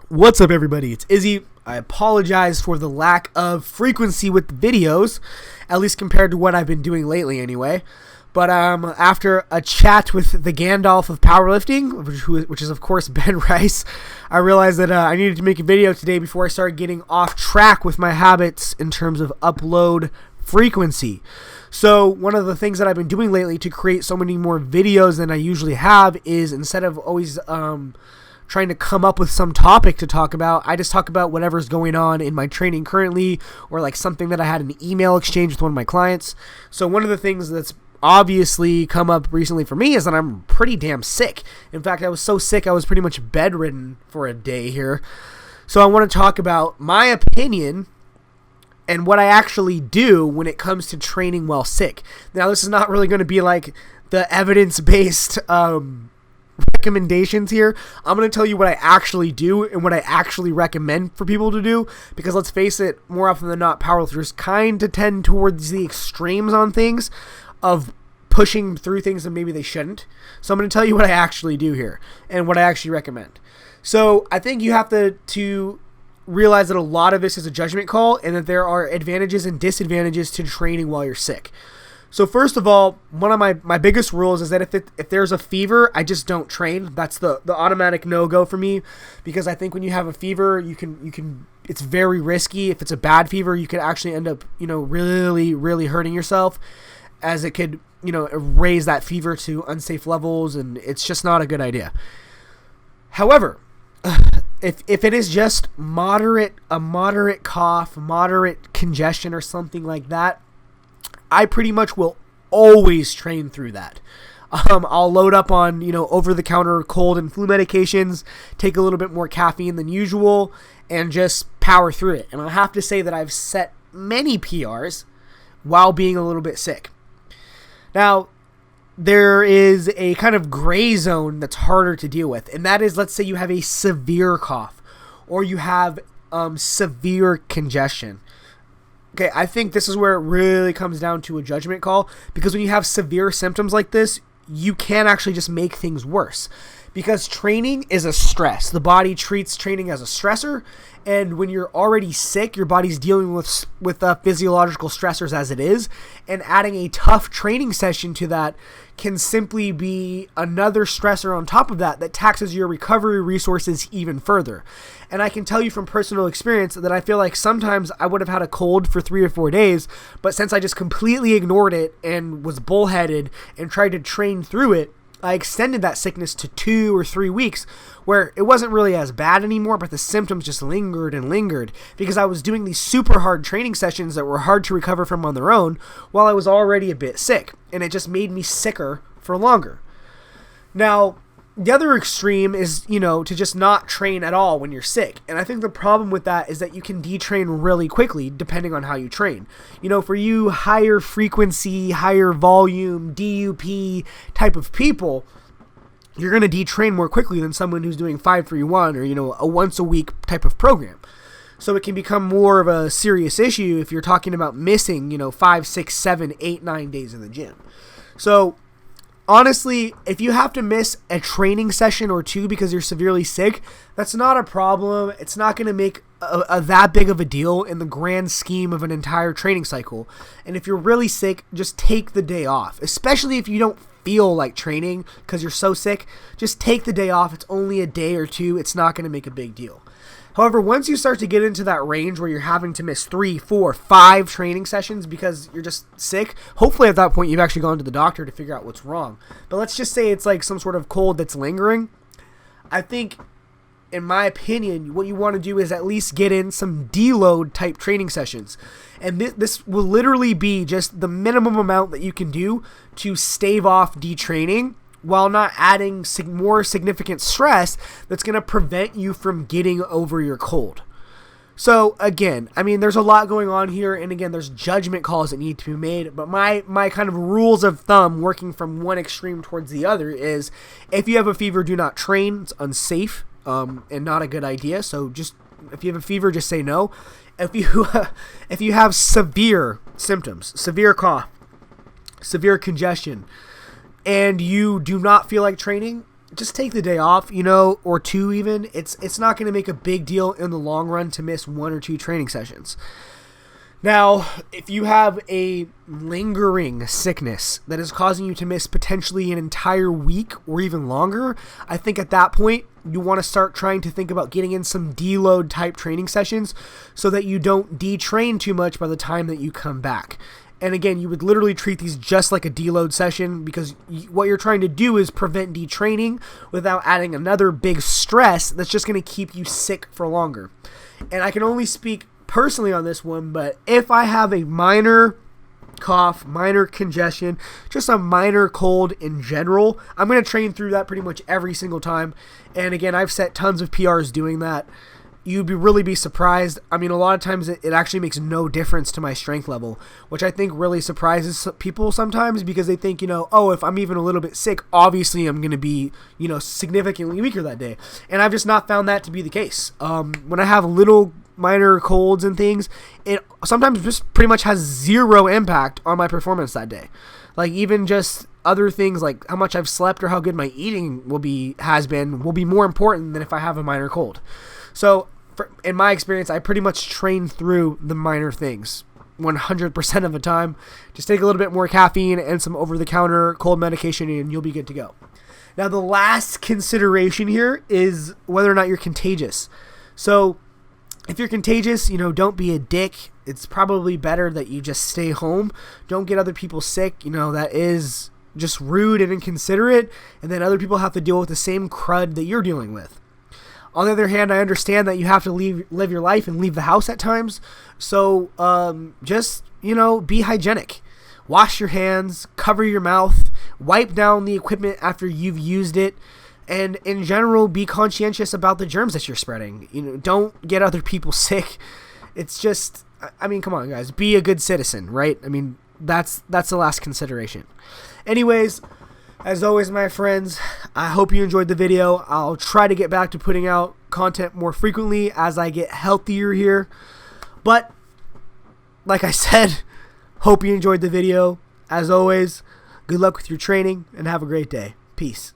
What's up, everybody? It's Izzy. I apologize for the lack of frequency with the videos, at least compared to what I've been doing lately anyway. But after a chat with the Gandalf of powerlifting, which is of course Ben Rice, I realized that I needed to make a video today before I started getting off track with my habits in terms of upload frequency. So one of the things that I've been doing lately to create so many more videos than I usually have is, instead of always trying to come up with some topic to talk about, I just talk about whatever's going on in my training currently, or like something that I had an email exchange with one of my clients. So one of the things that's obviously come up recently for me is that I'm pretty damn sick. In fact, I was so sick I was pretty much bedridden for a day here. So I want to talk about my opinion and what I actually do when it comes to training while sick. Now, this is not really going to be like the evidence-based recommendations here. I'm going to tell you what I actually do and what I actually recommend for people to do, because let's face it, more often than not, powerlifters kind of tend towards the extremes on things, of pushing through things that maybe they shouldn't. So I'm going to tell you what I actually do here and what I actually recommend. So I think you have to realize that a lot of this is a judgment call, and that there are advantages and disadvantages to training while you're sick. So first of all, one of my biggest rules is that if there's a fever, I just don't train. That's the automatic no-go for me, because I think when you have a fever, you can it's very risky. If it's a bad fever, you could actually end up, really, really hurting yourself, as it could, raise that fever to unsafe levels, and it's just not a good idea. However, if it is just a moderate cough, moderate congestion, or something like that, I pretty much will always train through that. I'll load up on, over-the-counter cold and flu medications, take a little bit more caffeine than usual, and just power through it. And I'll have to say that I've set many PRs while being a little bit sick. Now, there is a kind of gray zone that's harder to deal with, and that is, let's say you have a severe cough, or you have severe congestion. Okay, I think this is where it really comes down to a judgment call, because when you have severe symptoms like this, you can actually just make things worse, because training is a stress. The body treats training as a stressor, and when you're already sick, your body's dealing with physiological stressors as it is, and adding a tough training session to that can simply be another stressor on top of that taxes your recovery resources even further. And I can tell you from personal experience that I feel like sometimes I would have had a cold for 3 or 4 days, but since I just completely ignored it and was bullheaded and tried to train through it, I extended that sickness to 2 or 3 weeks, where it wasn't really as bad anymore, but the symptoms just lingered and lingered, because I was doing these super hard training sessions that were hard to recover from on their own while I was already a bit sick, and it just made me sicker for longer. Now, the other extreme is, to just not train at all when you're sick. And I think the problem with that is that you can detrain really quickly depending on how you train. For you higher frequency, higher volume, DUP type of people, you're going to detrain more quickly than someone who's doing 5-3-1 or, a once a week type of program. So it can become more of a serious issue if you're talking about missing, 5, 6, 7, 8, 9 days in the gym. So honestly, if you have to miss a training session or 2 because you're severely sick, that's not a problem. It's not going to make that big of a deal in the grand scheme of an entire training cycle. And if you're really sick, just take the day off, especially if you don't feel like training because you're so sick. Just take the day off. It's only a day or 2. It's not going to make a big deal. However, once you start to get into that range where you're having to miss 3, 4, 5 training sessions because you're just sick, hopefully at that point you've actually gone to the doctor to figure out what's wrong. But let's just say it's like some sort of cold that's lingering. I think, in my opinion, what you want to do is at least get in some deload type training sessions. And this will literally be just the minimum amount that you can do to stave off detraining, while not adding more significant stress that's going to prevent you from getting over your cold. So again, there's a lot going on here, and again, there's judgment calls that need to be made, but my kind of rules of thumb, working from one extreme towards the other, is if you have a fever, do not train. It's unsafe and not a good idea. So just, if you have a fever, just say no. If you have severe symptoms, severe cough, severe congestion, and you do not feel like training, just take the day off, you know, or two even. It's not going to make a big deal in the long run to miss 1 or 2 training sessions. Now, if you have a lingering sickness that is causing you to miss potentially an entire week or even longer, I think at that point you want to start trying to think about getting in some deload type training sessions so that you don't detrain too much by the time that you come back. And again, you would literally treat these just like a deload session, because what you're trying to do is prevent detraining without adding another big stress that's just going to keep you sick for longer. And I can only speak personally on this one, but if I have a minor cough, minor congestion, just a minor cold in general, I'm going to train through that pretty much every single time. And again, I've set tons of PRs doing that. You'd really be surprised. I mean, a lot of times it actually makes no difference to my strength level, which I think really surprises people sometimes, because they think, you know, oh, if I'm even a little bit sick, obviously I'm going to be, you know, significantly weaker that day. And I've just not found that to be the case. When I have little minor colds and things, it sometimes just pretty much has zero impact on my performance that day. Like even just other things like how much I've slept or how good my eating will be more important than if I have a minor cold. So in my experience, I pretty much train through the minor things 100% of the time. Just take a little bit more caffeine and some over-the-counter cold medication and you'll be good to go. Now the last consideration here is whether or not you're contagious. So if you're contagious, you know, don't be a dick. It's probably better that you just stay home. Don't get other people sick. You know, that is just rude and inconsiderate. And then other people have to deal with the same crud that you're dealing with. On the other hand, I understand that you have to live your life and leave the house at times. So just, you know, be hygienic. Wash your hands, cover your mouth, wipe down the equipment after you've used it. And in general, be conscientious about the germs that you're spreading. You know, don't get other people sick. It's just, I mean, come on, guys. Be a good citizen, right? I mean, that's the last consideration. Anyways, as always, my friends, I hope you enjoyed the video. I'll try to get back to putting out content more frequently as I get healthier here. But, like I said, hope you enjoyed the video. As always, good luck with your training and have a great day. Peace.